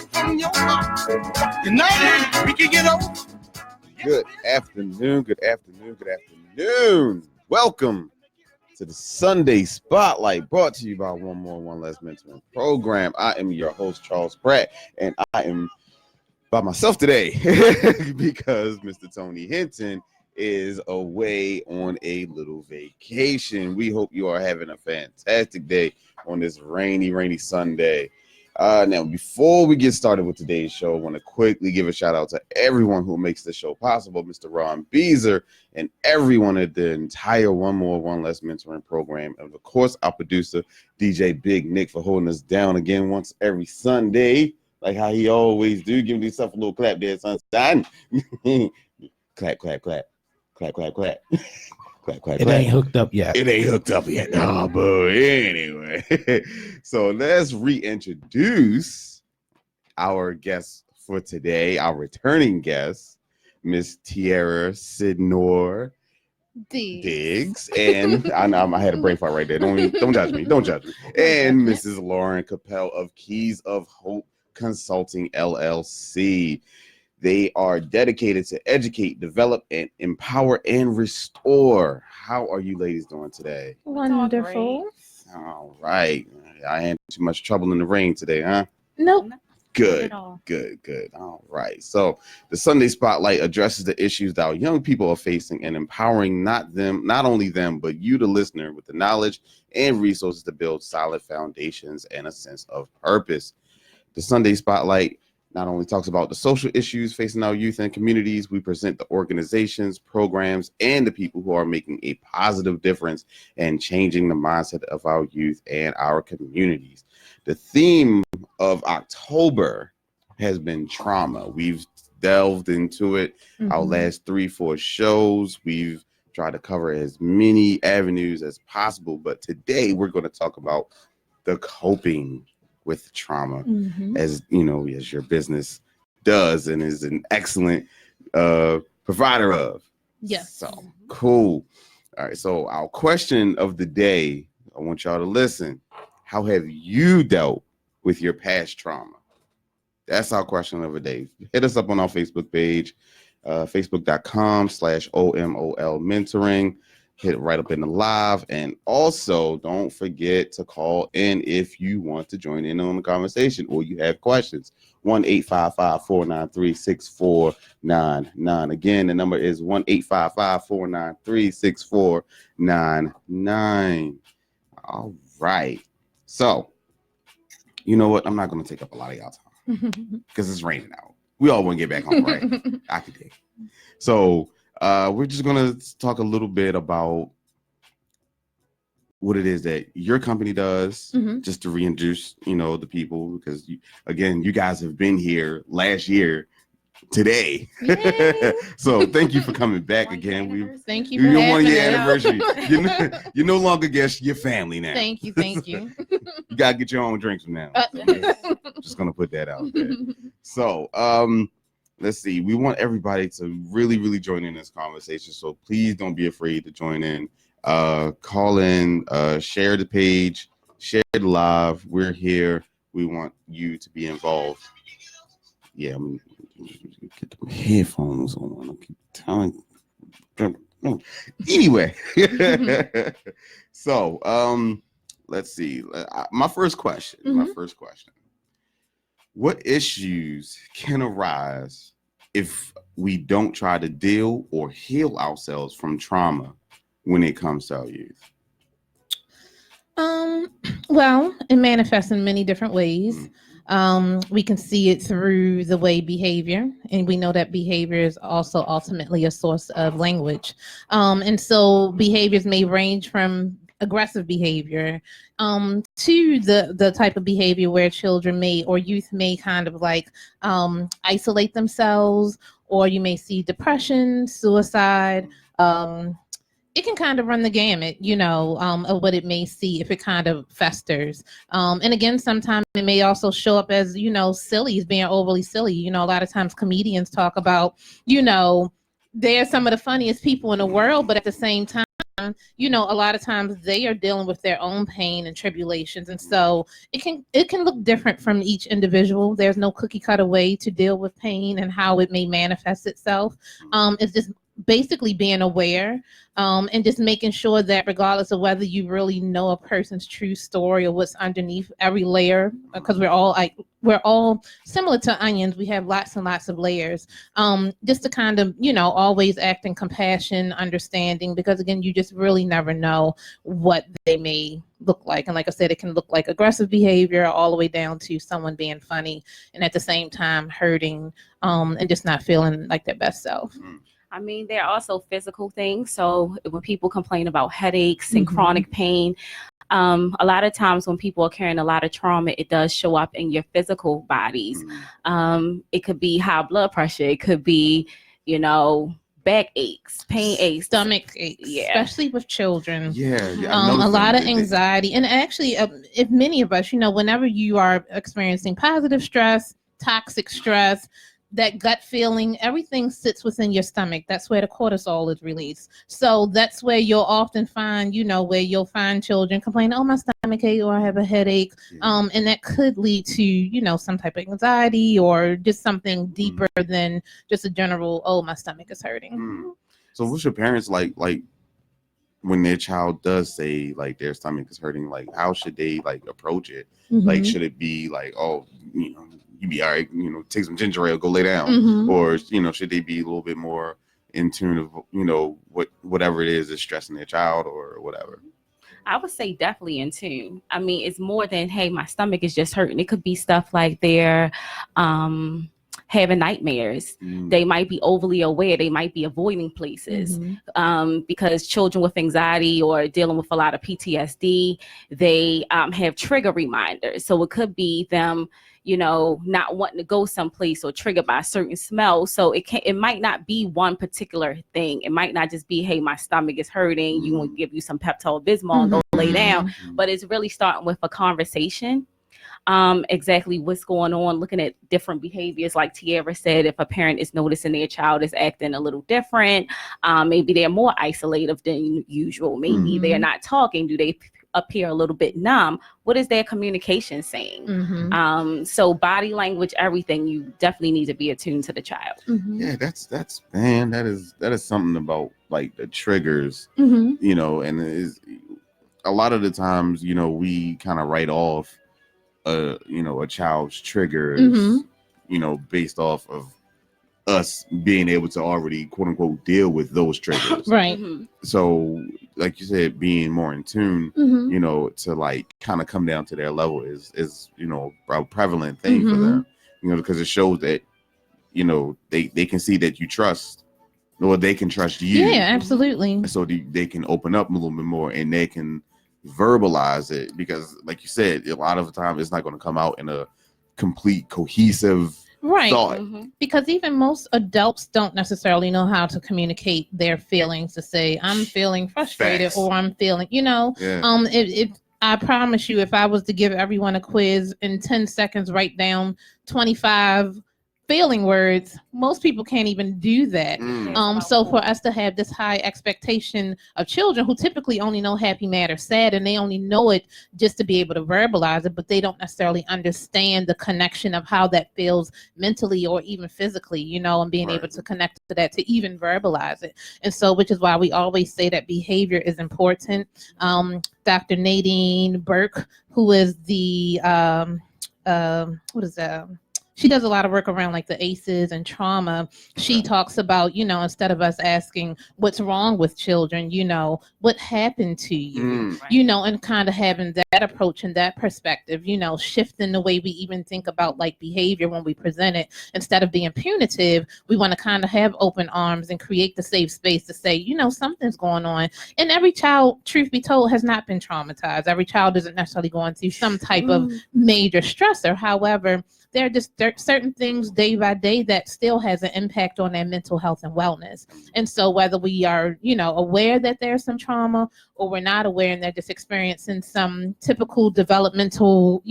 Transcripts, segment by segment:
it from your heart. United, we can get over. Good afternoon, good afternoon, good afternoon. Welcome to the Sunday Spotlight, brought to you by One More, One Less Mentoring Program. I am your host, Charles Pratt, and I am by myself today because Mr. Tony Hinton is away on a little vacation. We hope you are having a fantastic day on this rainy Sunday. Now, before we get started with today's show, I want to quickly give a shout out to everyone who makes the show possible, Mr. Ron Beezer, and everyone at the entire One More, One Less Mentoring Program. And of course, our producer, DJ Big Nick, for holding us down again once every Sunday, like how he always do. Give yourself a little clap there, sunshine. Clap, clap, clap. Clap, clap, clap. Clap, clap, it clap. ain't hooked up yet. It ain't hooked up yet. No, but anyway. So let's reintroduce our guest for today, our returning guest, Miss Tierra Sydnor Diggs. And I had a brain fart right there. Don't judge me. Don't judge me. And Mrs. Lauren Capel of Keys of Hope Consulting, LLC. They are dedicated to educate, develop, and empower and restore. How are you ladies doing today? Wonderful. All right. I ain't too much trouble in the rain today, huh? Nope. Good. All right. So the Sunday Spotlight addresses the issues that our young people are facing and empowering not only them, but you, the listener, with the knowledge and resources to build solid foundations and a sense of purpose. The Sunday Spotlight not only talks about the social issues facing our youth and communities, we present the organizations, programs, and the people who are making a positive difference and changing the mindset of our youth and our communities. The theme of October has been trauma. We've delved into it. Our last 3-4 shows, we've tried to cover as many avenues as possible, but today we're going to talk about the coping with trauma, as you know, as your business does and is an excellent provider of. Yes. So cool. All right. So our question of the day, I want y'all to listen. How have you dealt with your past trauma? That's our question of the day. Hit us up on our Facebook page, facebook.com/OMOL mentoring. Hit it right up in the live. And also don't forget to call in if you want to join in on the conversation or you have questions. 1-855-493-6499. Again, the number is 1-855-493-6499. All right. So, you know what? I'm not going to take up a lot of y'all time because it's raining out. We all want to get back home, right? I could dig. So, we're just going to talk a little bit about what it is that your company does, just to reintroduce, the people, because you guys have been here last year today. So thank you for coming back again. Thank you for your 1 year having anniversary. You're no longer guest, you're family now. Thank you. You got to get your own drinks from now. Just going to put that out there. So, let's see. We want everybody to really, really join in this conversation. So please don't be afraid to join in. Call in, share the page, share the live. We're here. We want you to be involved. Yeah, I'm gonna get the headphones on. I'll keep telling. Anyway, so let's see. My first question. What issues can arise if we don't try to deal or heal ourselves from trauma when it comes to our youth? Well, it manifests in many different ways. We can see it through the way behavior, and we know that behavior is also ultimately a source of language. And so behaviors may range from aggressive behavior to the type of behavior where children may or youth may kind of like isolate themselves, or you may see depression, suicide. It can kind of run the gamut, of what it may see if it kind of festers. And again, sometimes it may also show up as, silly, as being overly silly. A lot of times comedians talk about, they're some of the funniest people in the world, but at the same time, a lot of times they are dealing with their own pain and tribulations, and so it can look different from each individual. There's no cookie cutter way to deal with pain and how it may manifest itself. It's just basically being aware, and just making sure that regardless of whether you really know a person's true story or what's underneath every layer, because we're all similar to onions, we have lots and lots of layers, just to kind of always act in compassion, understanding, because again, you just really never know what they may look like. And like I said, it can look like aggressive behavior all the way down to someone being funny and at the same time hurting, and just not feeling like their best self. I mean, there are also physical things. So when people complain about headaches and chronic pain, a lot of times when people are carrying a lot of trauma, it does show up in your physical bodies. It could be high blood pressure. It could be, back aches, pain aches, stomach aches, especially with children. A lot of anxiety. And actually, if many of us, whenever you are experiencing positive stress, toxic stress, that gut feeling, everything sits within your stomach. That's where the cortisol is released. So that's where you'll often find, where you'll find children complaining, oh, my stomach ache, or I have a headache. And that could lead to, some type of anxiety or just something deeper than just a general, oh, my stomach is hurting. So what's your parents like when their child does say like their stomach is hurting, like how should they like approach it? Like, should it be like, oh, you be all right, take some ginger ale, go lay down, or should they be a little bit more in tune of whatever it is stressing their child or whatever? I would say definitely in tune. I mean, it's more than, hey, my stomach is just hurting. It could be stuff like they're having nightmares. They might be overly aware. They might be avoiding places, because children with anxiety or dealing with a lot of PTSD, they have trigger reminders. So it could be them not wanting to go someplace or triggered by a certain smell. So it might not be one particular thing. It might not just be, hey, my stomach is hurting. You want to give you some Pepto-Bismol and go lay down. But it's really starting with a conversation. Exactly what's going on, looking at different behaviors. Like Tierra said, if a parent is noticing their child is acting a little different, maybe they're more isolated than usual. Maybe they're not talking. Do they appear a little bit numb? What is their communication saying? So body language, everything, you definitely need to be attuned to the child. Yeah, that's man, that is something about like the triggers, and it is a lot of the times, we kind of write off a child's triggers, based off of us being able to already quote unquote deal with those triggers. Right. So like you said, being more in tune, to like kind of come down to their level is a prevalent thing for them, because it shows that, they can see that you trust, or they can trust you. Yeah, absolutely. And so they can open up a little bit more and they can verbalize it, because like you said, a lot of the time it's not going to come out in a complete cohesive thought. Because even most adults don't necessarily know how to communicate their feelings, to say I'm feeling frustrated or I'm feeling, if I promise you, if I was to give everyone a quiz in 10 seconds, write down 25 feeling words, most people can't even do that. So for us to have this high expectation of children who typically only know happy, mad, or sad, and they only know it just to be able to verbalize it, but they don't necessarily understand the connection of how that feels mentally or even physically, and being able to connect to that, to even verbalize it. And so, which is why we always say that behavior is important. Dr. Nadine Burke, who is the she does a lot of work around like the ACEs and trauma. She talks about, instead of us asking what's wrong with children, what happened to you, and kind of having that approach and that perspective, shifting the way we even think about like behavior when we present it. Instead of being punitive, we want to kind of have open arms and create the safe space to say, something's going on. And every child, truth be told, has not been traumatized. Every child isn't necessarily going through some type of major stressor. However, there are just certain things day by day that still has an impact on their mental health and wellness. And so whether we are, aware that there's some trauma, or we're not aware and they're just experiencing some typical developmental,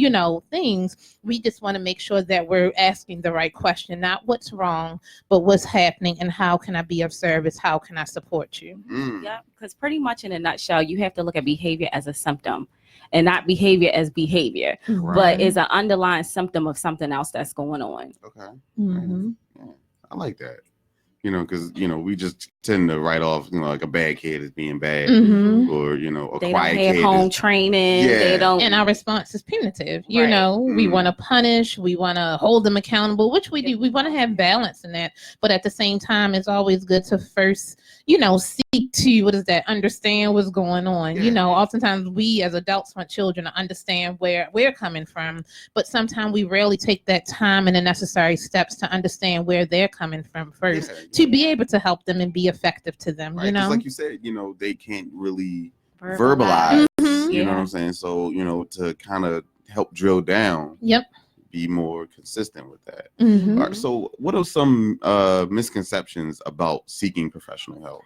things, we just want to make sure that we're asking the right question, not what's wrong, but what's happening and how can I be of service? How can I support you? Yeah, because pretty much in a nutshell, you have to look at behavior as a symptom and not behavior as behavior, but is an underlying symptom of something else that's going on. Okay. Mm-hmm. Yeah. I like that. Because we just tend to write off, like a bad kid as being bad, or a they quiet don't have kid home training. Yeah. They don't, and our response is punitive. Right. We want to punish, we want to hold them accountable, which we do. We want to have balance in that, but at the same time, it's always good to first, seek to understand what's going on. Yeah. Oftentimes we as adults want children to understand where we're coming from, but sometimes we rarely take that time and the necessary steps to understand where they're coming from first. Yeah. To be able to help them and be effective to them, Right, 'cause like you said, they can't really verbalize, you know what I'm saying? So, to kind of help drill down, be more consistent with that. Mm-hmm. All right, so what are some misconceptions about seeking professional help?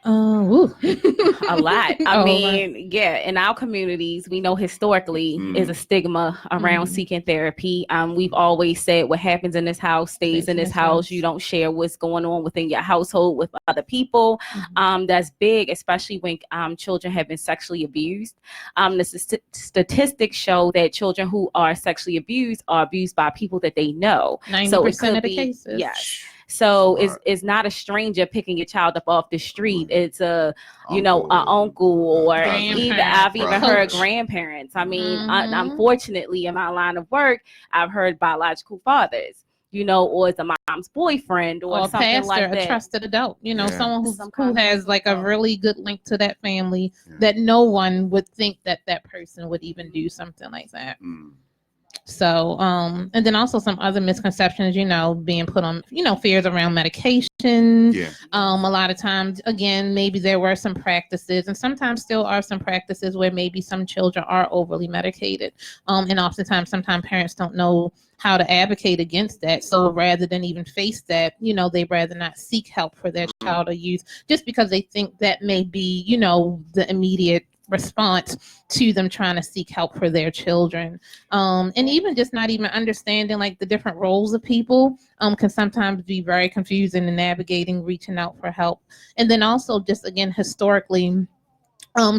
A lot. I mean, in our communities, we know historically is a stigma around seeking therapy. We've always said what happens in this house stays in this house. You don't share what's going on within your household with other people. That's big, especially when children have been sexually abused. The statistics show that children who are sexually abused are abused by people that they know. 90% of the cases. Yes. So it's not a stranger picking your child up off the street. It's an uncle or I've even heard grandparents. I mean, unfortunately, in my line of work, I've heard biological fathers, or it's a mom's boyfriend or something pastor, like that. A trusted adult, someone who has like a really good link to that family that no one would think that person would even do something like that. So, and then also some other misconceptions, being put on, fears around medication. A lot of times, again, maybe there were some practices and sometimes still are some practices where maybe some children are overly medicated. And oftentimes, sometimes parents don't know how to advocate against that. So rather than even face that, they'd rather not seek help for their child or youth just because they think that may be, the immediate response to them trying to seek help for their children. And even just not even understanding like the different roles of people can sometimes be very confusing in navigating, reaching out for help. And then also just again, historically,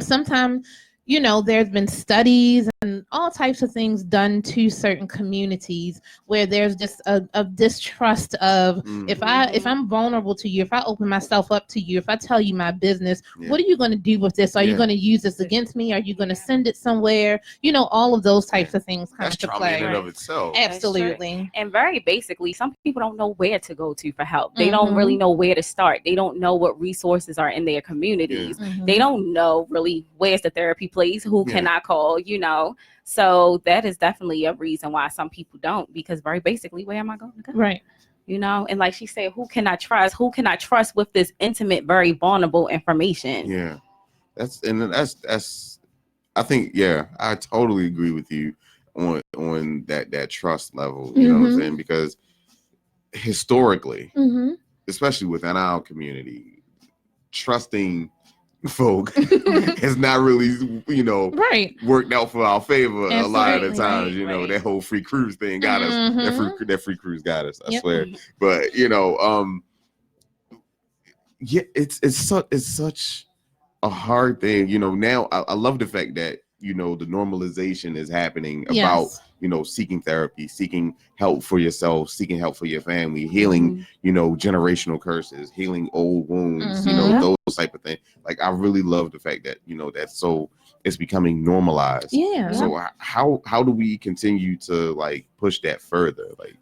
sometimes, there's been studies and all types of things done to certain communities where there's just a distrust of if I'm vulnerable to you, if I open myself up to you, if I tell you my business, what are you going to do with this? Are you going to use this against me? Are you going to send it somewhere? All of those types of things come into play. In and of itself. Absolutely. And very basically, some people don't know where to go to for help. They don't really know where to start. They don't know what resources are in their communities. They don't know really where's the therapy place, who can I call, So that is definitely a reason why some people don't, because very basically, where am I going to go? Right. And like she said, who can I trust? Who can I trust with this intimate, very vulnerable information? Yeah. That's I think, I totally agree with you on that trust level, you know what I'm saying? Because historically, especially within our community, trusting folk has not really, worked out for our favor. Absolutely. A lot of the times, that whole free cruise thing got us. That free cruise got us, I swear. But it's such a hard thing. Now I love the fact that the normalization is happening about seeking therapy, seeking help for yourself, seeking help for your family, healing generational curses, healing old wounds, those type of things. Like I really love the fact that that's so it's becoming normalized. So how do we continue to like push that further? Like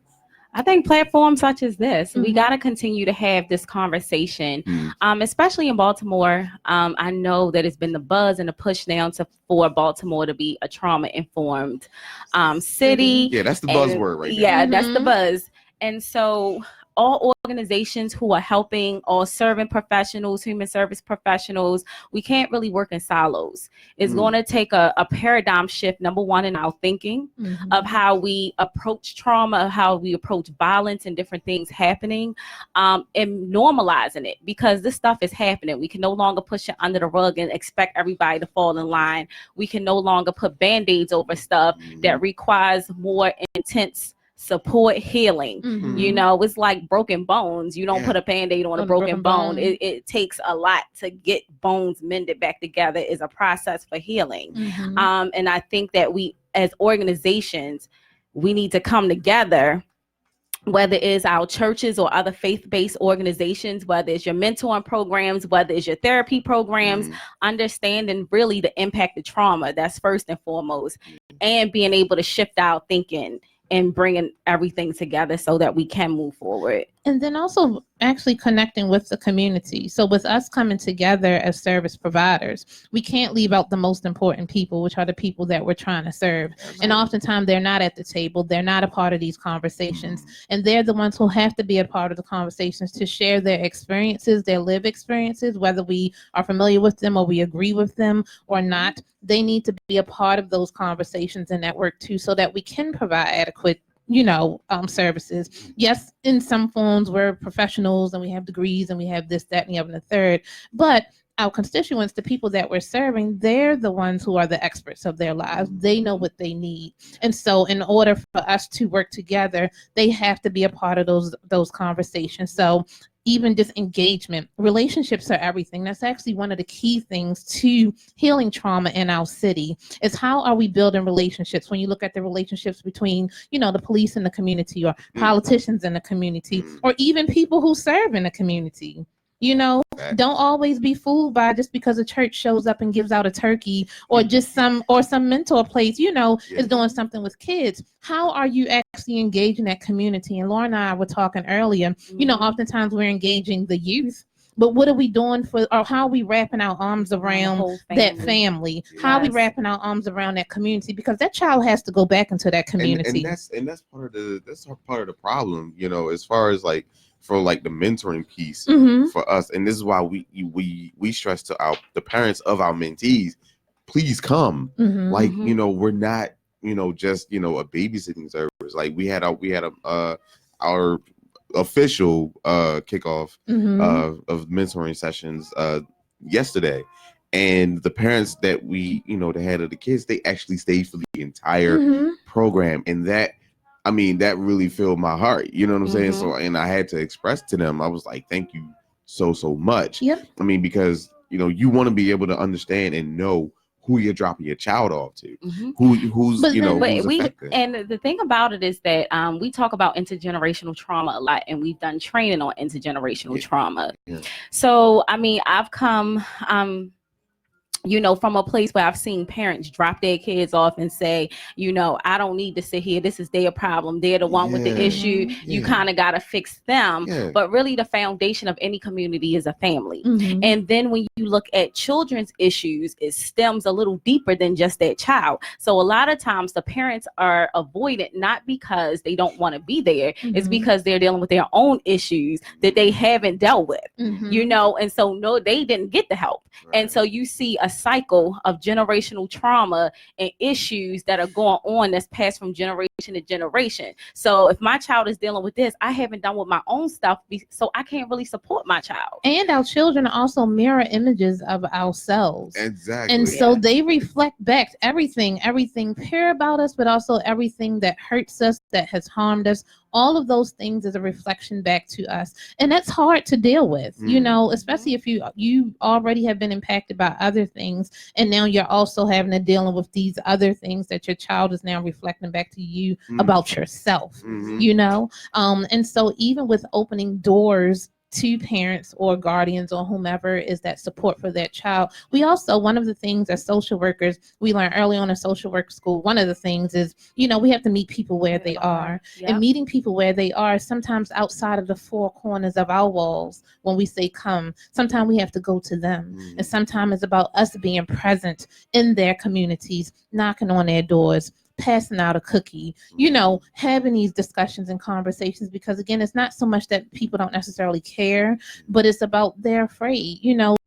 I think platforms such as this, we got to continue to have this conversation, especially in Baltimore. I know that it's been the buzz and the push now for Baltimore to be a trauma-informed city. Yeah, that's the buzzword right now. Yeah, that's the buzz. And so all organizations who are helping or serving professionals, human service professionals, we can't really work in silos. It's going to take a paradigm shift, number one, in our thinking of how we approach trauma, how we approach violence and different things happening, and normalizing it, because this stuff is happening. We can no longer push it under the rug and expect everybody to fall in line. We can no longer put band-aids over stuff that requires more intense support healing. You know, it's like broken bones. You don't put a band-aid on a broken bone. It takes a lot to get bones mended back together. Is a process for healing. And I think that we as organizations, we need to come together, whether it's our churches or other faith-based organizations, whether it's your mentoring programs, whether it's your therapy programs, understanding really the impact of trauma. That's first and foremost, and being able to shift our thinking and bringing everything together so that we can move forward. And then also actually connecting with the community. So with us coming together as service providers, we can't leave out the most important people, which are the people that we're trying to serve. And oftentimes they're not at the table. They're not a part of these conversations. And they're the ones who have to be a part of the conversations to share their experiences, their lived experiences, whether we are familiar with them or we agree with them or not. They need to be a part of those conversations and network too, so that we can provide adequate services. Yes, in some forms we're professionals and we have degrees and we have this, that, and the other and the third, but our constituents, the people that we're serving, they're the ones who are the experts of their lives. They know what they need. And so in order for us to work together, they have to be a part of those conversations. So even just engagement, relationships are everything. That's actually one of the key things to healing trauma in our city, is how are we building relationships? When you look at the relationships between, the police and the community, or politicians in the community, or even people who serve in the community. Don't always be fooled by just because a church shows up and gives out a turkey, or just some mentor place, is doing something with kids. How are you actually engaging that community? And Laura and I were talking earlier, oftentimes we're engaging the youth, but what are we doing or how are we wrapping our arms around that family? Yes. How are we wrapping our arms around that community? Because that child has to go back into that community. And that's part of the problem, as far as for the mentoring piece for us. And this is why we stress to the parents of our mentees, please come. We're not, just, a babysitting service. We had our official kickoff of mentoring sessions yesterday. And the parents that we, the head of the kids, they actually stayed for the entire program. And that really filled my heart. You know what I'm saying? So, and I had to express to them, I was like, thank you so much. Yep. Because, you want to be able to understand and know who you're dropping your child off to, who's affected. And the thing about it is that we talk about intergenerational trauma a lot, and we've done training on intergenerational trauma. Yeah. So, I've come, from a place where I've seen parents drop their kids off and say, I don't need to sit here. This is their problem. They're the one with the issue. You kind of got to fix them. Yeah. But really the foundation of any community is a family. And then when you look at children's issues, it stems a little deeper than just that child. So a lot of times the parents are avoided, not because they don't want to be there. It's because they're dealing with their own issues that they haven't dealt with, and so no, they didn't get the help. Right. And so you see a cycle of generational trauma and issues that are going on that's passed from generation to generation. So if my child is dealing with this, I haven't done with my own stuff, so I can't really support my child. And our children are also mirror images of ourselves. Exactly. And so they reflect back everything pure about us, but also everything that hurts us, that has harmed us. All of those things is a reflection back to us. And that's hard to deal with, especially if you already have been impacted by other things. And now you're also having to deal with these other things that your child is now reflecting back to you about yourself, and so even with opening doors to parents or guardians or whomever is that support for that child. We also, one of the things as social workers, we learn early on in social work school, one of the things is, we have to meet people where they are. Yep. And meeting people where they are, sometimes outside of the four corners of our walls, when we say come, sometimes we have to go to them. And sometimes it's about us being present in their communities, knocking on their doors, passing out a cookie, having these discussions and conversations, because again, it's not so much that people don't necessarily care, but it's about they're afraid,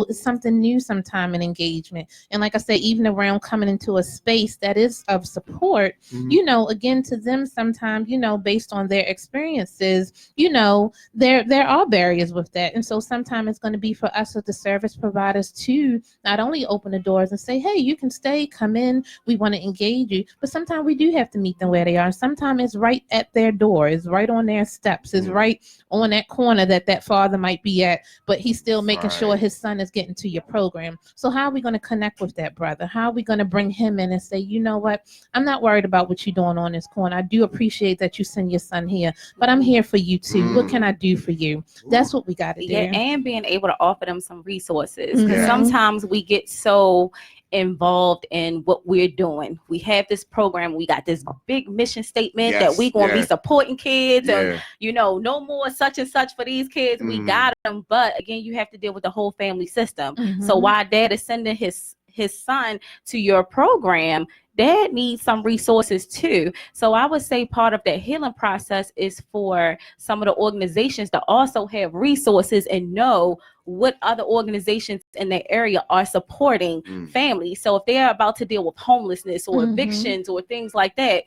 it's something new sometime in engagement. And like I said, even around coming into a space that is of support, again, to them sometimes, based on their experiences, there are barriers with that. And so sometimes it's going to be for us as the service providers to not only open the doors and say, hey, you can stay, come in, we want to engage you, but sometimes we do have to meet them where they are. Sometimes it's right at their door, it's right on their steps, it's right on that corner that father might be at, but he's still making sure his son is getting to your program. So how are we going to connect with that brother? How are we going to bring him in and say, you know what, I'm not worried about what you're doing on this corner. I do appreciate that you send your son here, but I'm here for you too. What can I do for you? That's what we got to do. Yeah, and being able to offer them some resources, because sometimes we get so involved in what we're doing. We have this program, we got this big mission statement that we're going to be supporting kids, and no more such and such for these kids. We got them, but again, you have to deal with the whole family system. So while dad is sending his son to your program, dad needs some resources too. So I would say part of that healing process is for some of the organizations to also have resources and know what other organizations in the area are supporting families. So if they're about to deal with homelessness or evictions or things like that,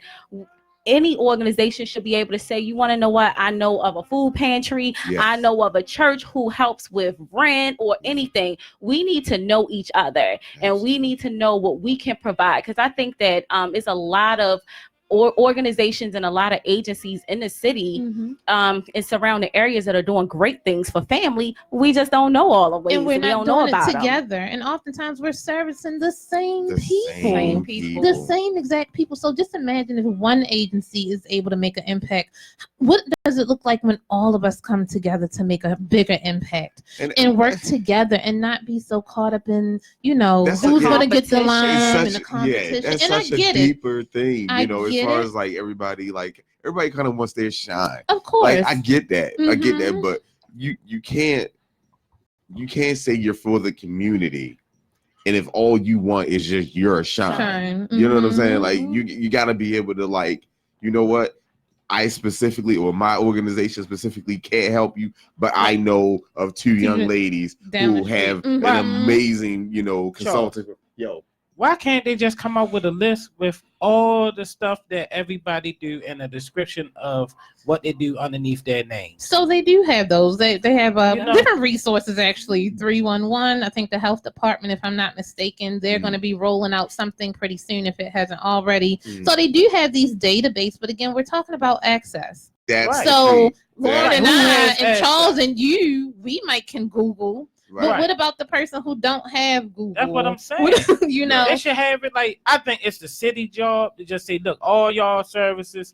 any organization should be able to say, you want to know what? I know of a food pantry. I know of a church who helps with rent or anything. We need to know each other, and we need to know what we can provide. Because I think that it's a lot of organizations and a lot of agencies in the city and surrounding areas that are doing great things for family. We just don't know all of them, and we're not doing doing it together. And oftentimes we're servicing the same people, the same exact people. So just imagine if one agency is able to make an impact. What does it look like when all of us come together to make a bigger impact and work together and not be so caught up in, who's going to get the line and the competition? That's and such I get a deeper thing, as far as everybody kind of wants their shine. Of course. I get that. I get that, but you can't say you're for the community, and if all you want is just your shine. You know what I'm saying? You got to be able to you know what? I specifically, or my organization specifically, can't help you, but I know of two young ladies who have an amazing, consultant. Yo, why can't they just come up with a list with all the stuff that everybody do and a description of what they do underneath their names? So they do have those. They have different resources, actually. 311, I think the health department, if I'm not mistaken, they're going to be rolling out something pretty soon if it hasn't already. So they do have these databases, but again, we're talking about access. That's so Lauren and I and Charles and you, we can Google. But what about the person who don't have Google? That's what I'm saying. They should have it I think it's the city job to just say, look, all y'all services,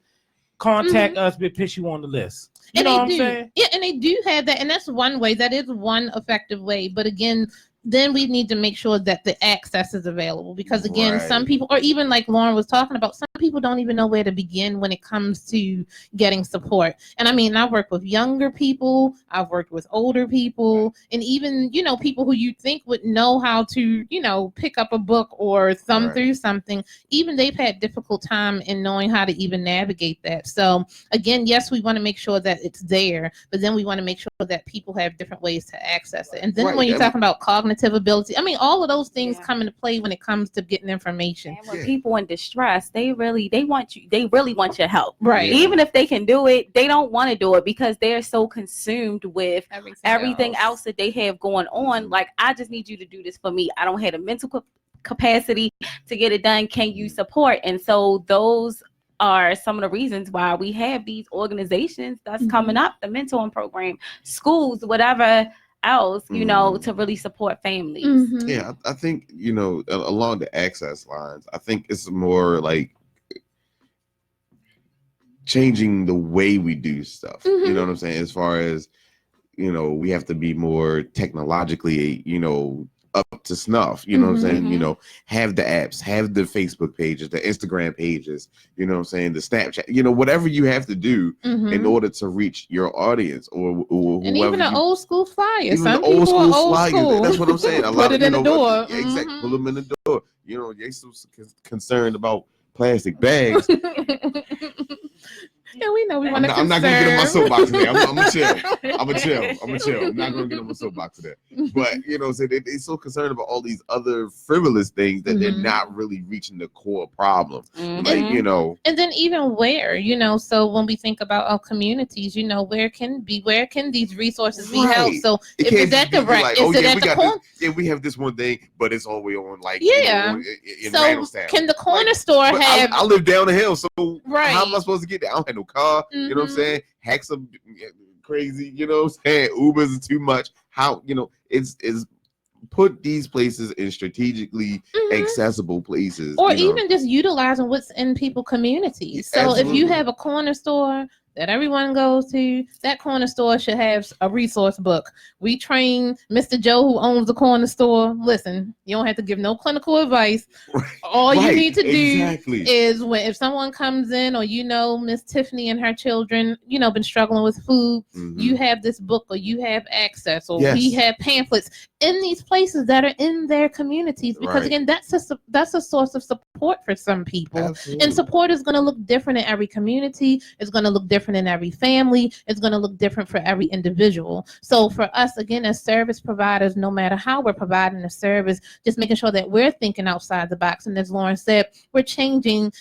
contact us, we'll put you on the list. You know what I'm saying? Yeah, and they do have that, and that's one way. That is one effective way. But again, then we need to make sure that the access is available, because again, some people, or even like Lauren was talking about, some people don't even know where to begin when it comes to getting support. And I mean, I work with younger people, I've worked with older people, and even, people who you think would know how to, pick up a book or thumb through something. Even they've had difficult time in knowing how to even navigate that. So again, yes, we want to make sure that it's there, but then we want to make sure that people have different ways to access it. And then when you're talking about cognitive ability, I mean, all of those things come into play when it comes to getting information. And when people in distress, they really want your help. Right. Even if they can do it, they don't want to do it because they're so consumed with everything else that they have going on. I just need you to do this for me. I don't have the mental capacity to get it done. Can you support? And so those are some of the reasons why we have these organizations that's coming up, the mentoring program, schools, whatever else, to really support families. Yeah, I think, along the access lines, I think it's more changing the way we do stuff. You know what I'm saying? As far as, we have to be more technologically, up to snuff, you know what I'm saying? Have the apps, have the Facebook pages, the Instagram pages, you know what I'm saying? The Snapchat, whatever you have to do in order to reach your audience or whoever. And even an old school flyer. Some the old people school are old school. That's what I'm saying. Put it in the door. Yeah, exactly. Put them in the door. They're so concerned about plastic bags. Yeah, we know we want to. I'm not gonna get on my soapbox today. I'm gonna chill. I'm gonna chill. I'm not gonna get on my soapbox today. But so they're so concerned about all these other frivolous things that they're not really reaching the core problem. Like and then even where so when we think about our communities, where can these resources be held? So if it's at the right, is it at the corner? Yeah, we have this one thing, but it's all the way on in so Randallstown. Can the corner store have? I live down the hill, so how am I supposed to get there? I don't have no car. You know what I'm saying? Hacks are crazy. You know what I'm saying? Ubers is too much. How it's put these places in strategically accessible places, or even just utilizing what's in people communities. So Absolutely. If you have a corner store that everyone goes to, that corner store should have a resource book. We train Mr. Joe, who owns the corner store. Listen, you don't have to give no clinical advice. All you need to do is if someone comes in, or Miss Tiffany and her children, been struggling with food, you have this book, or you have access, or we have pamphlets in these places that are in their communities, because again, that's a source of support for some people. Absolutely. And support is going to look different in every community. It's going to look different in every family. It's going to look different for every individual. So for us, again, as service providers, no matter how we're providing a service, just making sure that we're thinking outside the box. And as Lauren said, we're changing,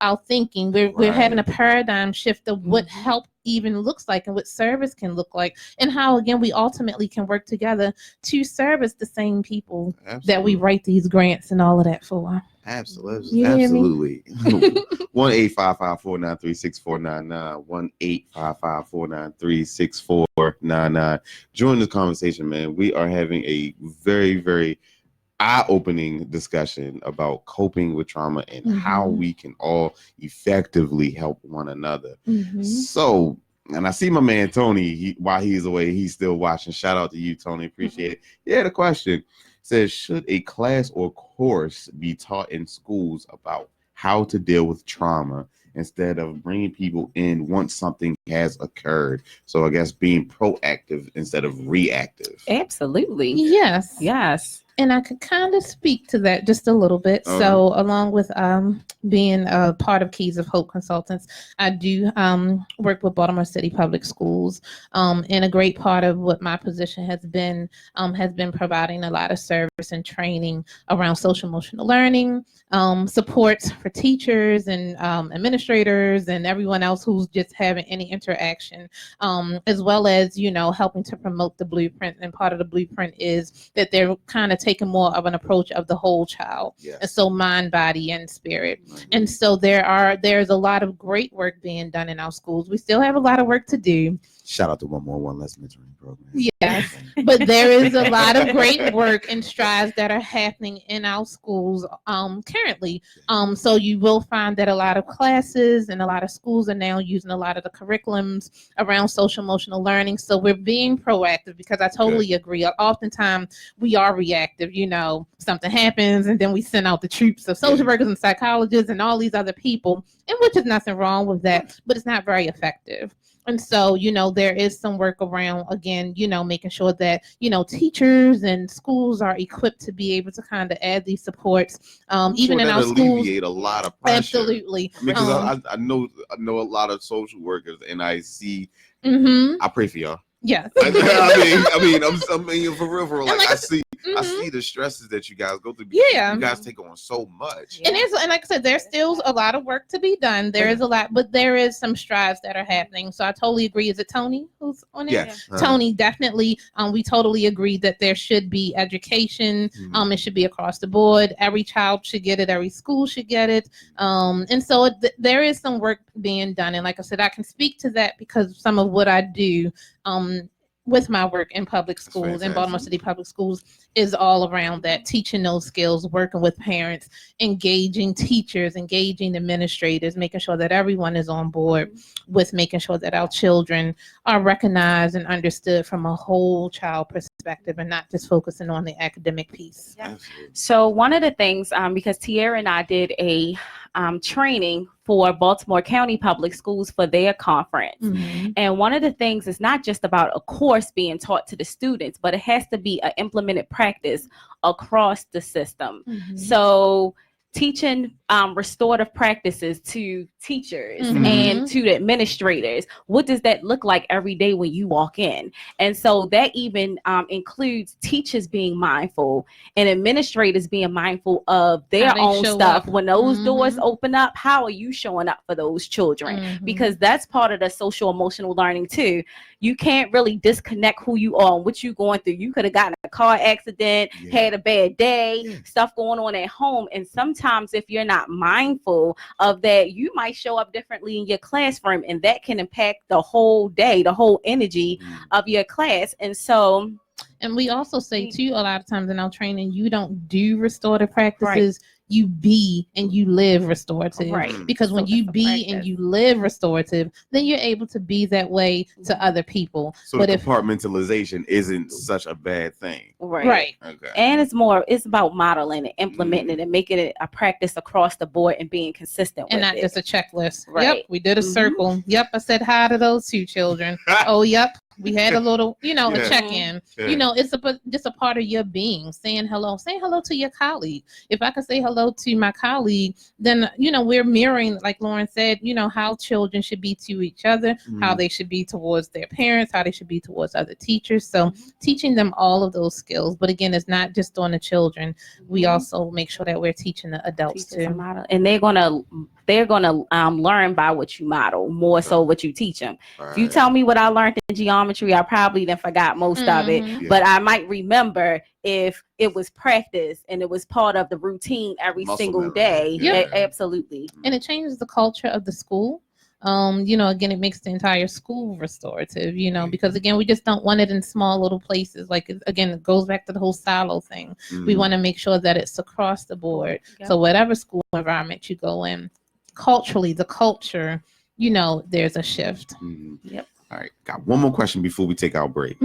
our thinking. We're having a paradigm shift of what help even looks like and what service can look like, and how, again, we ultimately can work together to service the same people that we write these grants and all of that for. Absolutely. 1-855-493-6499. 1-855-493-6499. Join this conversation, man. We are having a very, very eye-opening discussion about coping with trauma and how we can all effectively help one another. So, and I see my man Tony, while he's away, he's still watching. Shout out to you, Tony. Appreciate it. Yeah, the question says, should a class or course be taught in schools about how to deal with trauma instead of bringing people in once something has occurred? So I guess being proactive instead of reactive. Absolutely. Yes. And I could kind of speak to that just a little bit. So along with being a part of Keys of Hope Consultants, I do work with Baltimore City Public Schools. And a great part of what my position has been providing a lot of service and training around social emotional learning, supports for teachers and administrators and everyone else who's just having any interaction, as well as, helping to promote the blueprint. And part of the blueprint is that they're kind of taking more of an approach of the whole child. And so mind, body, and spirit. And so there's a lot of great work being done in our schools. We still have a lot of work to do. Shout out to 1-more-1 Less Mentoring Program. Yes, but there is a lot of great work and strides that are happening in our schools currently. So you will find that a lot of classes and a lot of schools are now using a lot of the curriculums around social emotional learning. So we're being proactive, because I totally agree. Oftentimes we are reactive. Something happens and then we send out the troops of social workers and psychologists and all these other people, and which is nothing wrong with that, but it's not very effective. And so, there is some work around, again, making sure that, teachers and schools are equipped to be able to kind of add these supports, even in our schools. Alleviate a lot of pressure. Absolutely. Because I know a lot of social workers, and I see, I pray for y'all. Yes. I mean, for real. Like, I see the stresses that you guys go through. You guys take on so much. And like I said, there's still a lot of work to be done. There is a lot, but there is some strides that are happening. So I totally agree. Is it Tony who's on it? Yes. Tony, definitely. We totally agree that there should be education. It should be across the board. Every child should get it. Every school should get it. And so there is some work being done. And like I said, I can speak to that because some of what I do with my work in public schools, in Baltimore City Public Schools, is all around that, teaching those skills, working with parents, engaging teachers, engaging administrators, making sure that everyone is on board with making sure that our children are recognized and understood from a whole child perspective and not just focusing on the academic piece. So one of the things, because Tierra and I did a training for Baltimore County Public Schools for their conference. And one of the things is not just about a course being taught to the students, but it has to be an implemented practice across the system. So teaching restorative practices to teachers Mhm. and to the administrators. What does that look like every day when you walk in? And so that even includes teachers being mindful and administrators being mindful of their own stuff. When those doors open up, how are you showing up for those children? Because that's part of the social emotional learning too. You can't really disconnect who you are and what you're going through. You could have gotten a car accident, had a bad day, stuff going on at home. And sometimes if you're not mindful of that, you might show up differently in your classroom, and that can impact the whole day, the whole energy of your class. And so, and we also say too, a lot of times in our training, you don't do restorative practices. You be and you live restorative, because when you be and you live restorative, then you're able to be that way to other people. So but compartmentalization isn't such a bad thing, right? Okay. And it's about modeling and implementing it and making it a practice across the board and being consistent and with not it. just a checklist. Yep, we did a circle. Yep, I said hi to those two children. Oh, yep. We had a little, a check-in. It's just a part of your being, saying hello to your colleague. If I could say hello to my colleague, then, we're mirroring, like Lauren said, how children should be to each other, how they should be towards their parents, how they should be towards other teachers. So teaching them all of those skills. But again, it's not just on the children. We also make sure that we're teaching the adults too. And they're gonna learn by what you model more so what you teach them. If you tell me what I learned in geometry, I probably then forgot most of it, but I might remember if it was practice and it was part of the routine every single day. Absolutely. And it changes the culture of the school. Again, it makes the entire school restorative, because again, we just don't want it in small little places. Like, again, it goes back to the whole silo thing. We want to make sure that it's across the board. So whatever school environment you go in, culturally, the culture, there's a shift. Yep. All right. Got one more question before we take our break.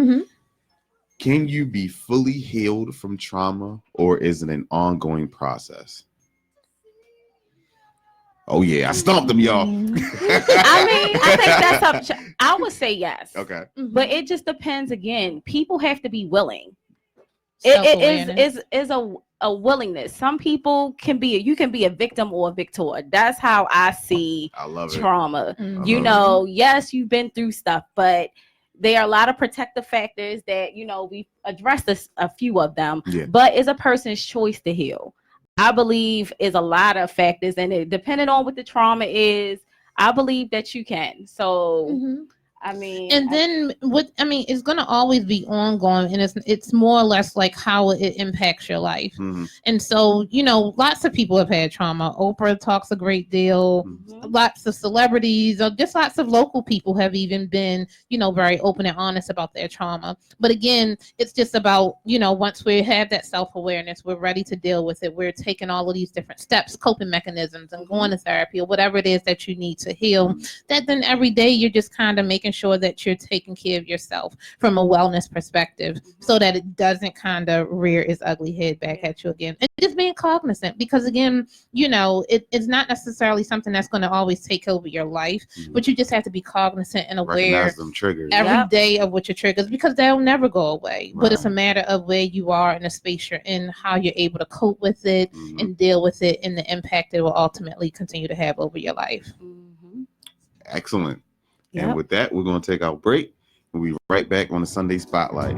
Can you be fully healed from trauma, or is it an ongoing process? Oh yeah, I stumped them, y'all. I think that's up. I would say yes. Okay. But it just depends. Again, people have to be willing. It is a willingness. Some people you can be a victim or a victor. That's how I see trauma. Yes, you've been through stuff, but there are a lot of protective factors that, we've addressed a few of them, but it's a person's choice to heal. I believe is a lot of factors, and it depending on what the trauma is, I believe that you can. So it's going to always be ongoing, and it's more or less like how it impacts your life. And so, lots of people have had trauma. Oprah talks a great deal. Lots of celebrities, or just lots of local people have even been, very open and honest about their trauma. But again, it's just about, once we have that self-awareness, we're ready to deal with it. We're taking all of these different steps, coping mechanisms, and going to therapy or whatever it is that you need to heal. That then every day you're just kind of making sure that you're taking care of yourself from a wellness perspective, so that it doesn't kind of rear its ugly head back at you again. And just being cognizant, because again, it's not necessarily something that's going to always take over your life, but you just have to be cognizant and aware every day of what your triggers, because they'll never go away. But it's a matter of where you are in the space you're in, how you're able to cope with it and deal with it, and the impact it will ultimately continue to have over your life. Excellent. And with that, we're going to take our break. We'll be right back on the Sunday Spotlight.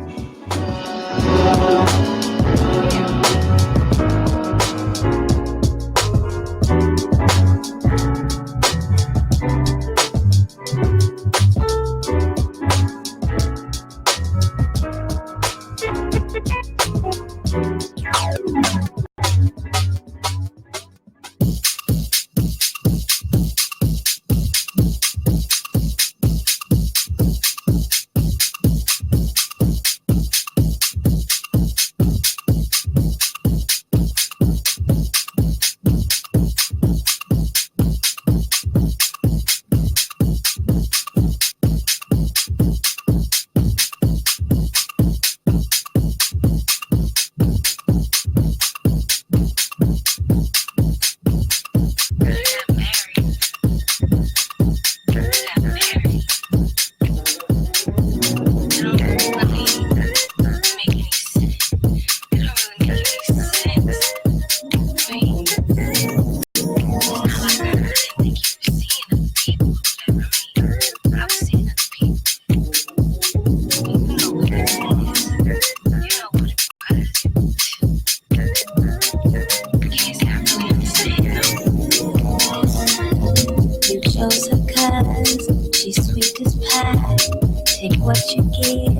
Take what you give,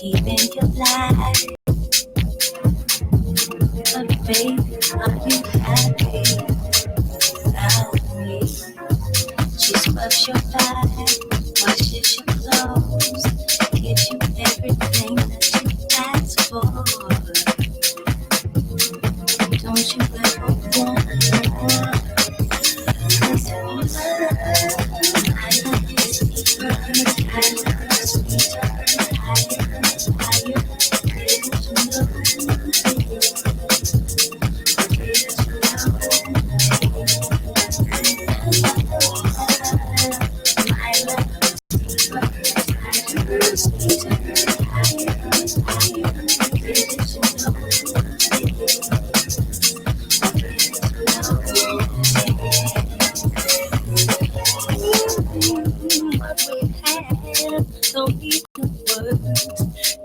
even your life. But baby, are you happy without me? She scrubs your back, washes your clothes, gives you everything that you ask for. Don't you ever wonder? 'Cause I love is deeper, I love is sweeter, higher, don't need the words,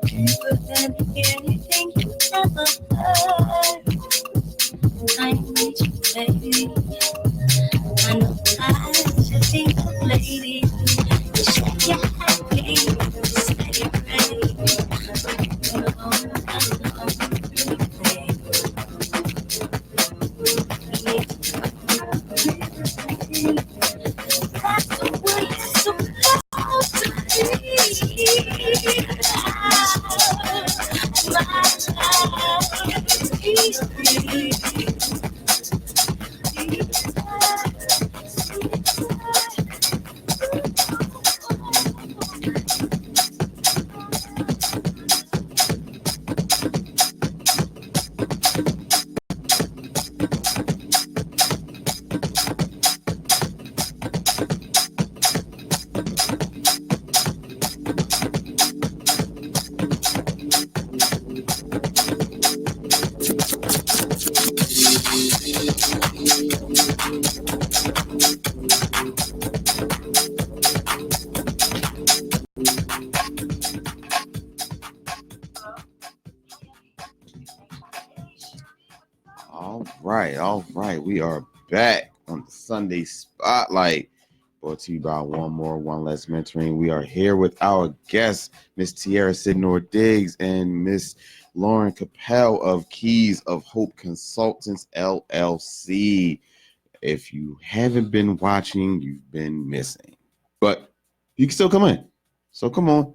deeper than anything you ever heard. I need you, baby. I know I should be the lady. You say you're happy, say you're ready. That's the way it's supposed to be. All right. We are back on the Sunday Spotlight, brought to you by One Less Mentoring. We are here with our guests, Miss Tierra Sydnor Diggs and Miss Lauren Capel of Keys of Hope Consultants, LLC. If you haven't been watching, you've been missing. But you can still come in. So come on.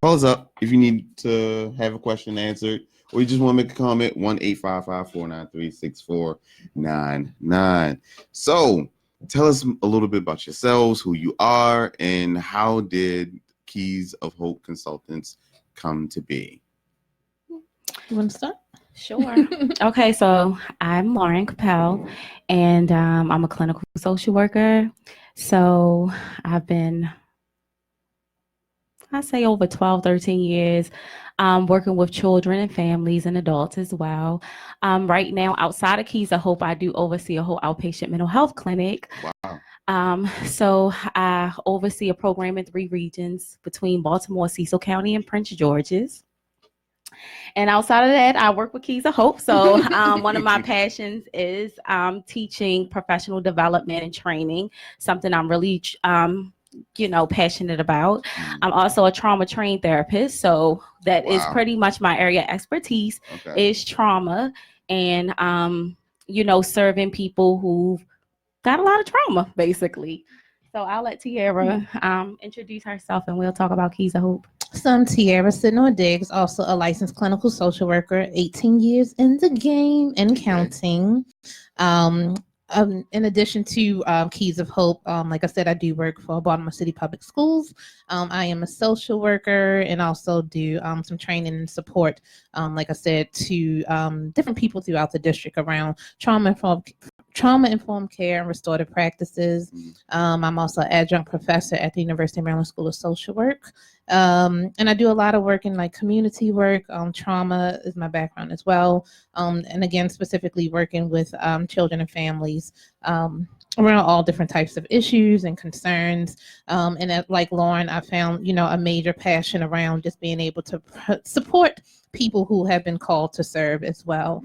Call us up if you need to have a question answered, or you just want to make a comment. 1-855-493-6499. So tell us a little bit about yourselves, who you are, and how did Keys of Hope Consultants come to be? You want to start? Sure. Okay, so I'm Lauren Capel, and I'm a clinical social worker. So I've been, I say, over 12, 13 years working with children and families and adults as well. Right now, outside of Keys of Hope, I do oversee a whole outpatient mental health clinic. Wow. So I oversee a program in 3 regions between Baltimore, Cecil County, and Prince George's. And outside of that, I work with Keys of Hope. So one of my passions is teaching professional development and training, something I'm really passionate about. I'm also a trauma trained therapist. So that is pretty much my area of expertise is trauma and, serving people who've got a lot of trauma, basically. So I'll let Tierra introduce herself and we'll talk about Keys of Hope. So I'm Tierra Sydnor Diggs, also a licensed clinical social worker, 18 years in the game and counting. In addition to Keys of Hope, like I said, I do work for Baltimore City Public Schools. I am a social worker and also do some training and support, like I said, to different people throughout the district around trauma-informed care and restorative practices. I'm also an adjunct professor at the University of Maryland School of Social Work. And I do a lot of work in like community work. Trauma is my background as well. And again, specifically working with children and families around all different types of issues and concerns. And like Lauren, I found, a major passion around just being able to support people who have been called to serve as well.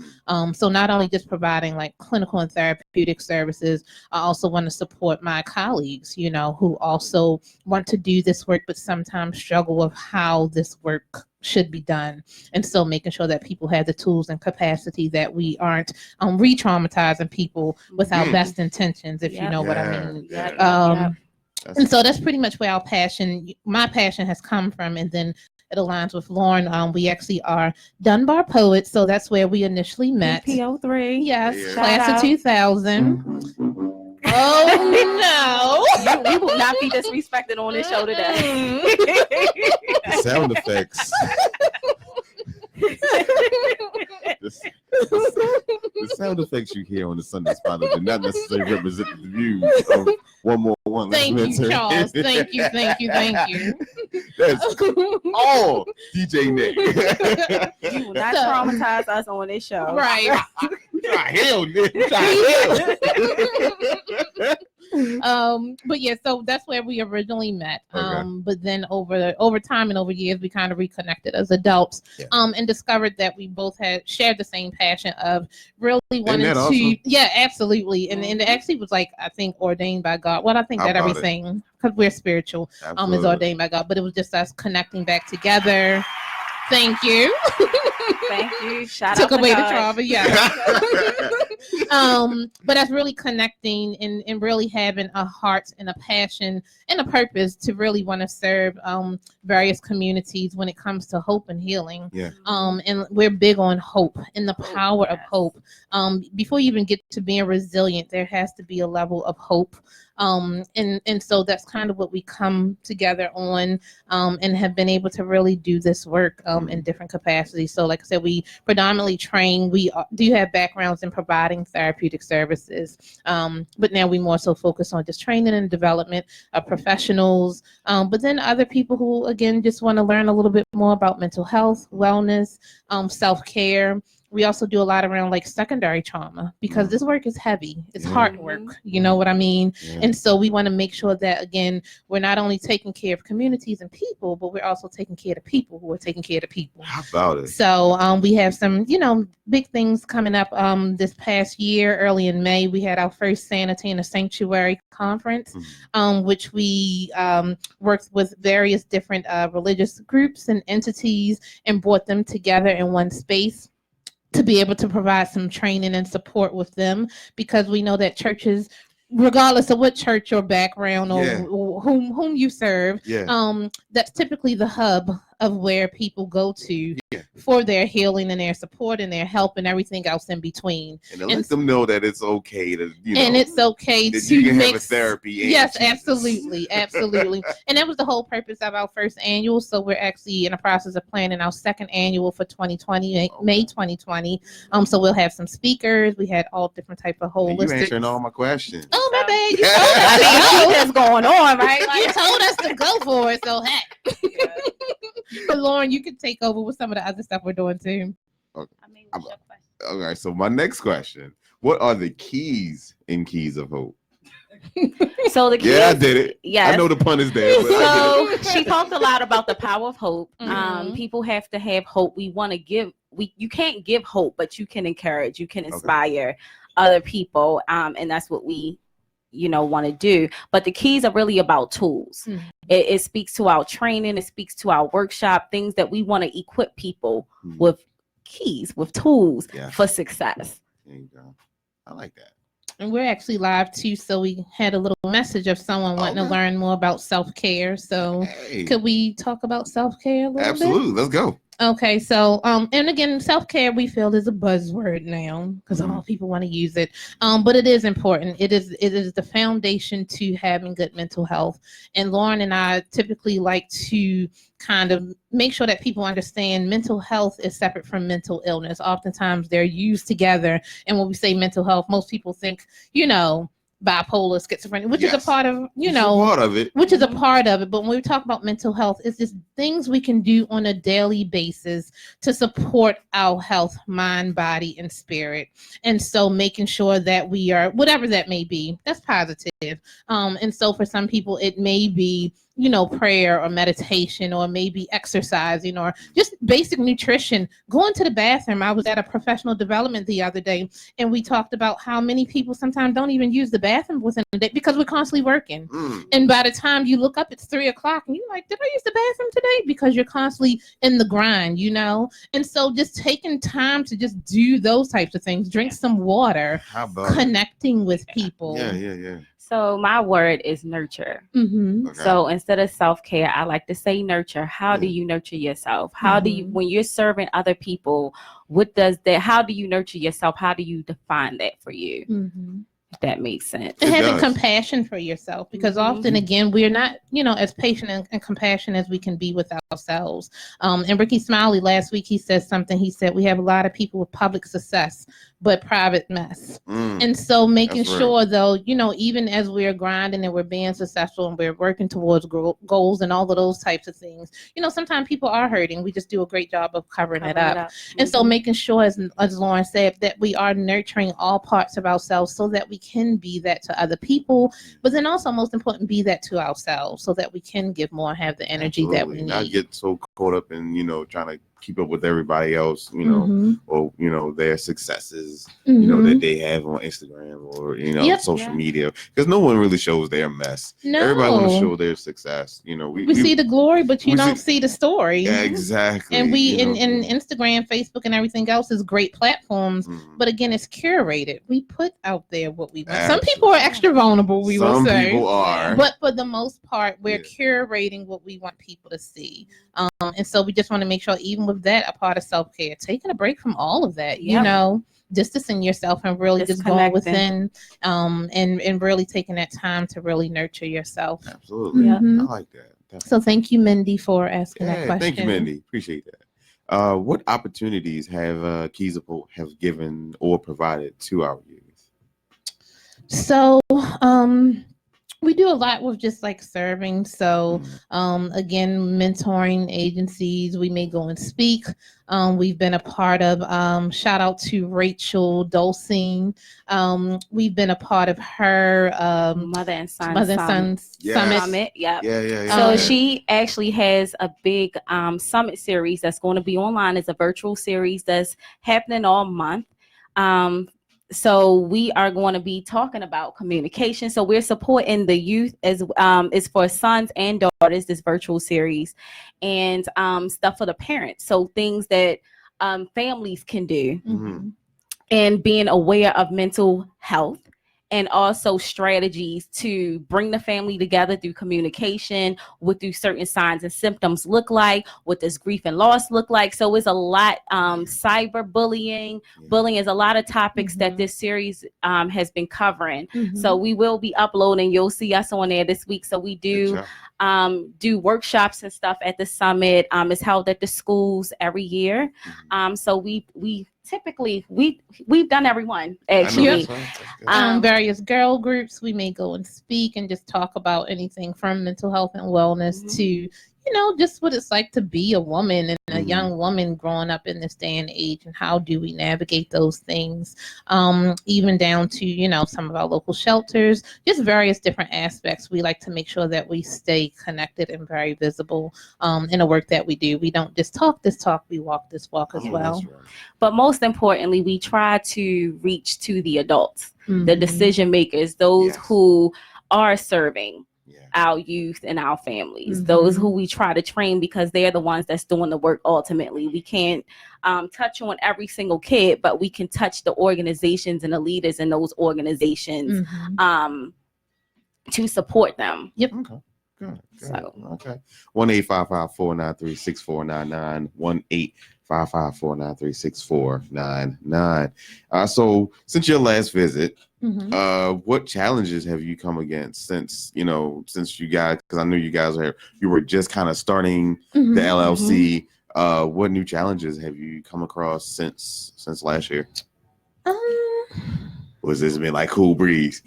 So not only just providing like clinical and therapeutic services, I also want to support my colleagues, who also want to do this work, but sometimes struggle with how this work should be done. And so making sure that people have the tools and capacity, that we aren't re-traumatizing people with our best intentions, if you know what I mean. And so that's pretty much where my passion has come from. And then it aligns with Lauren. We actually are Dunbar poets, so that's where we initially met. PO3. Yes, class of 2000. Oh no! We will not be disrespected on this show today. Sound effects. The sound effects you hear on the Sunday Spot do not necessarily represent the views of one. Thank you, Charles. Thank you. That's all DJ Nick. You will not traumatize us on this show. Right. Hell, Nick. But yeah, so that's where we originally met. But then over time and over years, we kind of reconnected as adults, and discovered that we both had shared the same passion of really wanting to. Awesome? Yeah, absolutely. And it actually was like, I think, ordained by God. Well, I think that everything, because we're spiritual, is ordained by God. But it was just us connecting back together. Thank you. Thank you. Shout Took out away to the trauma, yeah. But that's really connecting and really having a heart and a passion and a purpose to really want to serve various communities when it comes to hope and healing. Yeah. And we're big on hope and the power of hope. Before you even get to being resilient, there has to be a level of hope. And so that's kind of what we come together on, and have been able to really do this work in different capacities. So like I said, we predominantly train. We do have backgrounds in providing therapeutic services, but now we more so focus on just training and development of professionals, but then other people who, again, just want to learn a little bit more about mental health, wellness, self-care. We also do a lot around like secondary trauma, because this work is heavy. It's hard work. You know what I mean? Yeah. And so we want to make sure that, again, we're not only taking care of communities and people, but we're also taking care of people who are taking care of people. How about it? So we have some, big things coming up this past year. Early in May, we had our first Sanity in a Sanctuary conference, which we worked with various different religious groups and entities and brought them together in one space to be able to provide some training and support with them, because we know that churches, regardless of what church or background or whom you serve, that's typically the hub of where people go to for their healing and their support and their help and everything else in between. And to let them know that it's okay to, and it's okay that to you can mix have a therapy. And yes, Jesus. absolutely. And that was the whole purpose of our first annual. So we're actually in the process of planning our second annual for 2020, May 2020. So we'll have some speakers. We had all different type of holistic. You answering all my questions. Oh, my bad. You told us. What's going on, right? You told us to go for it. So heck. But Lauren, you can take over with some of the other stuff we're doing too. Okay. All right. So my next question: what are the keys of hope? So the keys, I did it. Yes. I know the pun is there. But so she talked a lot about the power of hope. People have to have hope. We want to give. You can't give hope, but you can encourage. You can inspire other people, and that's what we want to do. But the keys are really about tools. It speaks to our training, it speaks to our workshop, things that we want to equip people with keys, with tools for success. There you go. I like that. And we're actually live too, so we had a little message of someone wanting to learn more about self-care. So could we talk about self-care a little bit? Absolutely. Let's go. Okay, so and again, self-care we feel is a buzzword now because all people want to use it, but it is important. It is the foundation to having good mental health. And Lauren and I typically like to kind of make sure that people understand mental health is separate from mental illness. Oftentimes they're used together, and when we say mental health, most people think bipolar, schizophrenia, which is a Yes. part of, It's a part of it. which is a part of it. But when we talk about mental health, it's just things we can do on a daily basis to support our health, mind, body, and spirit. And so making sure that we are, whatever that may be, that's positive. And so for some people, it may be, prayer or meditation, or maybe exercising, or just basic nutrition, going to the bathroom. I was at a professional development the other day, and we talked about how many people sometimes don't even use the bathroom within the day because we're constantly working. And by the time you look up, it's 3:00 and you're like, did I use the bathroom today? Because you're constantly in the grind, And so just taking time to just do those types of things, drink some water, connecting with people. Yeah. So my word is nurture. Mm-hmm. Okay. So instead of self-care, I like to say nurture. How do you nurture yourself? How do you, when you're serving other people, how do you nurture yourself? How do you define that for you? Mm-hmm. If that makes sense. And having compassion for yourself, because often, again, we're not, as patient and compassionate as we can be with ourselves. And Ricky Smiley last week, he said something. He said, we have a lot of people with public success, but private mess. And so making sure, though, even as we're grinding and we're being successful and we're working towards goals and all of those types of things, sometimes people are hurting. We just do a great job of covering it up. And so making sure, as Lauren said, that we are nurturing all parts of ourselves so that we can be that to other people, but then also most important, be that to ourselves so that we can give more, have the energy that we need. Not get so caught up in, trying to keep up with everybody else, or, their successes, that they have on Instagram or, social media, because no one really shows their mess. No. Everybody want to show their success. We see the glory, but you don't see the story. Yeah, exactly. And we in Instagram, Facebook, and everything else is great platforms, but again, it's curated. We put out there what we want. Some people are extra vulnerable, we will say. Some people are. But for the most part, we're curating what we want people to see. And so we just want to make sure, even with that, a part of self-care, taking a break from all of that, distancing yourself and really just going within, and really taking that time to really nurture yourself. Absolutely. I like that. Definitely. So thank you, Mindy, for asking that question. Thank you, Mindy. Appreciate that. What opportunities have Keysiple have given or provided to our youth? So, we do a lot with just like serving. So, again, mentoring agencies, we may go and speak. We've been a part of, shout out to Rachel Dolcine. We've been a part of her Mother and Son Summit. Yeah. So she actually has a big summit series that's going to be online. It's a virtual series that's happening all month. So we are going to be talking about communication. So we're supporting the youth as is for sons and daughters, this virtual series, and stuff for the parents. So things that families can do, and being aware of mental health, and also strategies to bring the family together through communication. What do certain signs and symptoms look like? What does grief and loss look like? So it's a lot, cyberbullying, bullying is a lot of topics that this series has been covering. So we will be uploading. You'll see us on there this week. So we do workshops and stuff at the summit. It's held at the schools every year. So we typically we've done everyone actually. Various girl groups, we may go and speak and just talk about anything from mental health and wellness to just what it's like to be a woman and a young woman growing up in this day and age, and how do we navigate those things, even down to some of our local shelters, just various different aspects. We like to make sure that we stay connected and very visible in the work that we do. We don't just talk this talk, we walk this walk as well. Right. But most importantly, we try to reach to the adults, the decision makers, those who are serving our youth and our families, those who we try to train, because they're the ones that's doing the work ultimately. We can't touch on every single kid, but we can touch the organizations and the leaders in those organizations to support them. Okay. Good. So, okay. 1-855-493-6499. 1-855-493-6499. So since your last visit, what challenges have you come against since you guys, because I know you guys you were just kind of starting the LLC. What new challenges have you come across since last year? Was this been like cool breeze?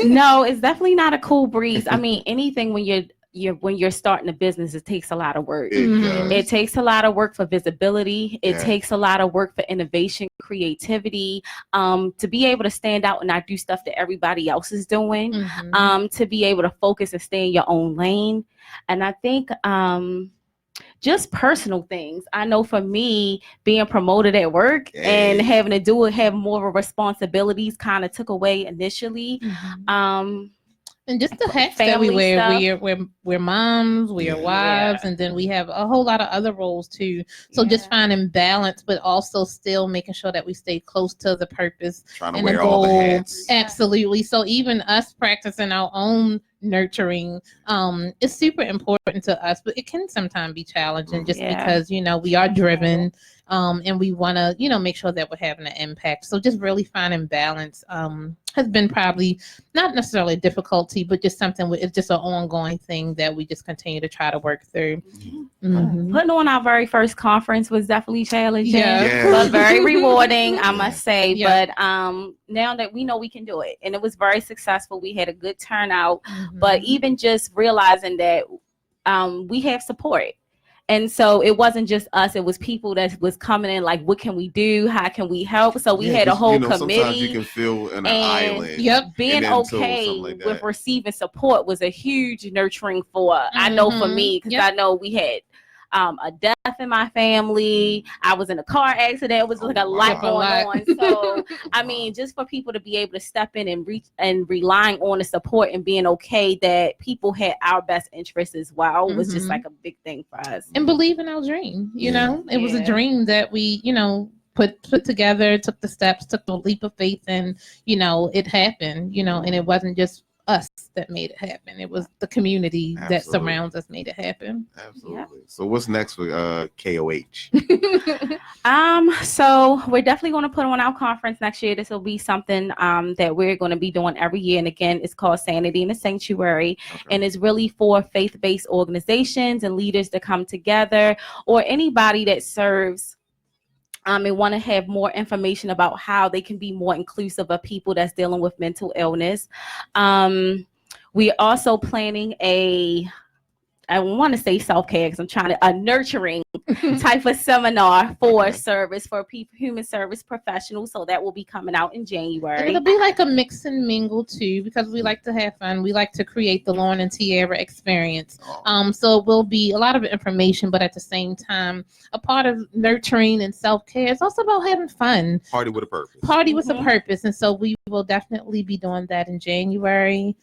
No, it's definitely not a cool breeze. I mean, anything when you're starting a business, it takes a lot of work. It takes a lot of work for visibility. It takes a lot of work for innovation, creativity, to be able to stand out and not do stuff that everybody else is doing, to be able to focus and stay in your own lane. And I think just personal things. I know for me, being promoted at work and having to have more responsibilities kind of took away initially. And just the hats that we wear, we're moms, we are wives, and then we have a whole lot of other roles too. So just finding balance, but also still making sure that we stay close to the purpose. Trying to wear all the hats. Absolutely. So even us practicing our own nurturing is super important to us, but it can sometimes be challenging just because, you know, we are driven and we want to, you know, make sure that we're having an impact. So just really finding balance has been probably not necessarily a difficulty, but just something it's just an ongoing thing that we just continue to try to work through. Putting on our very first conference was definitely challenging, but very rewarding, I must say. But now that we know we can do it, and it was very successful, we had a good turnout. But even just realizing that we have support. And so it wasn't just us, it was people that was coming in like, what can we do? How can we help? So we had a whole committee. Sometimes you can feel an island. Being okay with receiving support was a huge nurturing for, I know for me, because I know we had a death in my family. I was in a car accident. It was like a lot going on. So I mean, just for people to be able to step in and reach and relying on the support and being okay that people had our best interests as well was just like a big thing for us. And believe in our dream. You know, it was a dream that we, you know, put together, took the steps, took the leap of faith, and you know, it happened. You know, and it wasn't just us that made it happen. It was the community that surrounds us made it happen. Absolutely. So what's next for KOH? So we're definitely going to put on our conference next year. This will be something that we're going to be doing every year. And again, it's called Sanity in the Sanctuary. And it's really for faith-based organizations and leaders to come together, or anybody that serves and want to have more information about how they can be more inclusive of people that's dealing with mental illness. We're also planning I want to say self-care because I'm trying to, a nurturing type of seminar for service for people, human service professionals. So that will be coming out in January. It'll be like a mix and mingle too, because we like to have fun. We like to create the Lauren and Tierra experience. So it will be a lot of information, but at the same time, a part of nurturing and self-care is also about having fun. Party with a purpose. Party with a purpose. And so we will definitely be doing that in January.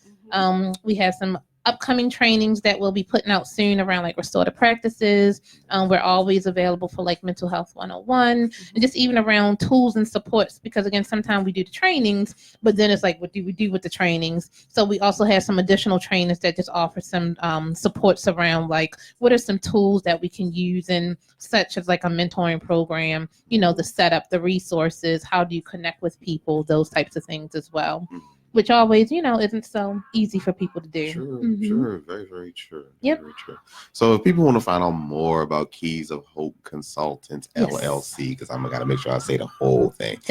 We have some upcoming trainings that we'll be putting out soon around like restorative practices. We're always available for like mental health 101 and just even around tools and supports, because again, sometimes we do the trainings, but then it's like, what do we do with the trainings? So we also have some additional trainers that just offer some supports around like, what are some tools that we can use, and such as like a mentoring program, you know, the setup, the resources, how do you connect with people, those types of things as well. Which always, you know, isn't so easy for people to do. Sure. Very, very true. Yep. Very true. So if people want to find out more about Keys of Hope Consultants, LLC, because I'm going to make sure I say the whole thing.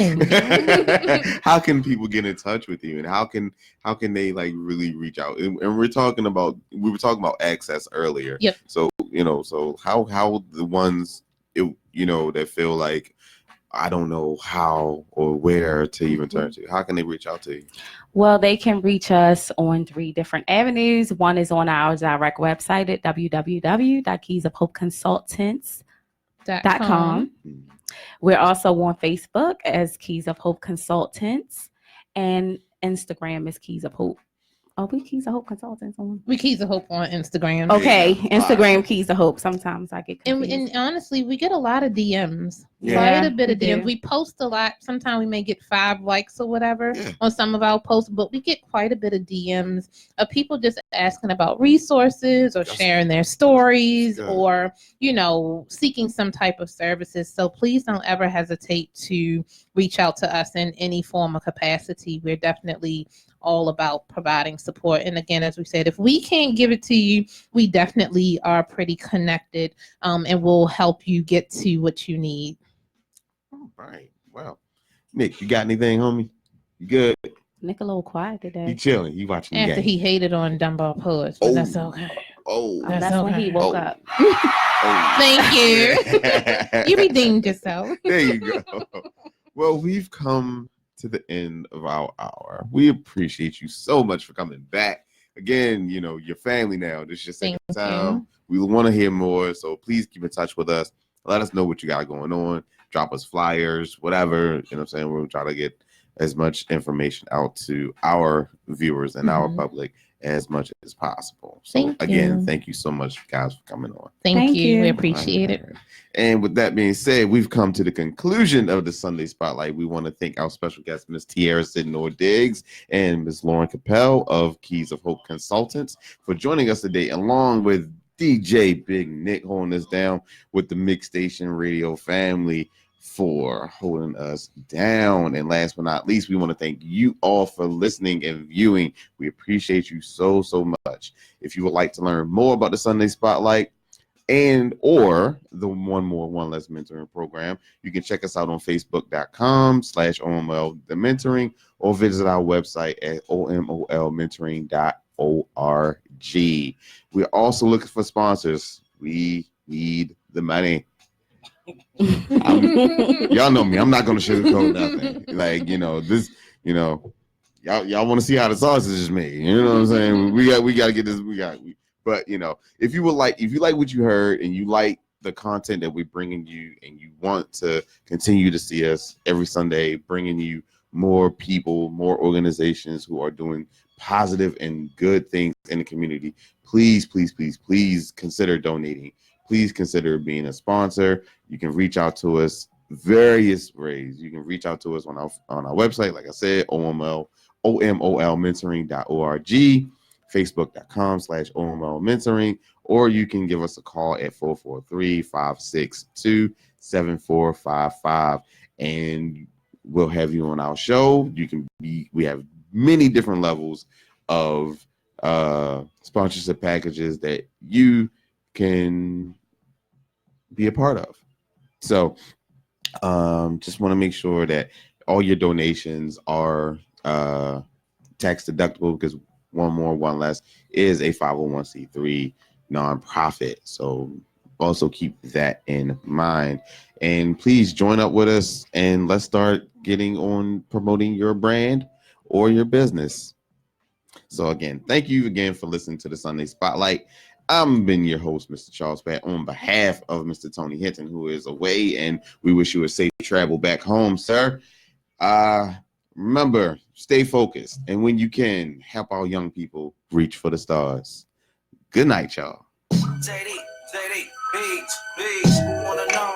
How can people get in touch with you, and how can they like really reach out? And we were talking about access earlier. Yep. So, you know, so how the ones, you know, that feel like, I don't know how or where to even turn to, how can they reach out to you? Well, they can reach us on 3 different avenues. One is on our direct website at www.keysofhopeconsultants.com. We're also on Facebook as Keys of Hope Consultants, and Instagram is Keys of Hope. Oh, we Keys of Hope Consultants on. We Keys of Hope on Instagram. Okay, Instagram Keys of Hope. Sometimes I get confused. And honestly, we get a lot of DMs. Quite a bit of DMs. We post a lot. Sometimes we may get 5 likes or whatever on some of our posts, but we get quite a bit of DMs of people just asking about resources or sharing their stories or, you know, seeking some type of services. So please don't ever hesitate to reach out to us in any form or capacity. We're definitely all about providing support. And again, as we said, if we can't give it to you, we definitely are pretty connected, and we'll help you get to what you need. All right. Well, Nick, you got anything, homie? You good? Nick a little quiet He today. chilling. He watching the After game. he hated on Dunbar Poets, but that's okay. That's when he woke up. Thank you. You redeemed yourself. There you go. Well, we've come to the end of our hour. We appreciate you so much for coming back. Again, your family now. This is your second time. We want to hear more, so please keep in touch with us. Let us know what you got going on. Drop us flyers, whatever. You know what I'm saying? We'll try to get as much information out to our viewers and our public as much as possible. So thank you so much, guys, for coming on. Thank you. We appreciate it. And with that being said, we've come to the conclusion of the Sunday Spotlight. We want to thank our special guests, Ms. Tierra Sydnor Diggs and Ms. Lauren Capel of Keys of Hope Consultants for joining us today, along with DJ Big Nick holding us down with the Mix Station Radio family for holding us down. And last but not least, we want to thank you all for listening and viewing. We appreciate you so much. If you would like to learn more about the Sunday Spotlight and or the One Less Mentoring program, you can check us out on facebook.com/OML The Mentoring or visit our website at omolmentoring.org. We're also looking for sponsors. We need the money. Y'all know me. I'm not going to sugarcoat nothing. Like, this, y'all want to see how the sausage is made. You know what I'm saying? We got to get this. But if you like what you heard and you like the content that we're bringing you and you want to continue to see us every Sunday, bringing you more people, more organizations who are doing positive and good things in the community, please consider donating. Please consider being a sponsor. You can reach out to us various ways. You can reach out to us on our website, like I said, omolmentoring.org, facebook.com/OML Mentoring, or you can give us a call at 443-562-7455, and we'll have you on our show. We have many different levels of sponsorship packages that you can be a part of. So just want to make sure that all your donations are tax deductible, because One More, One Less is a 501c3 nonprofit. So also keep that in mind. And please join up with us and let's start getting on promoting your brand or your business. So again, thank you again for listening to the Sunday Spotlight. I've been your host, Mr. Charles Pat, on behalf of Mr. Tony Hinton, who is away, and we wish you a safe travel back home, sir. Remember, stay focused, and when you can, help our young people reach for the stars. Good night, y'all. JD, beats, wanna know,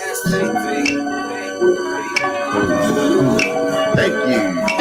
SJV. Thank you.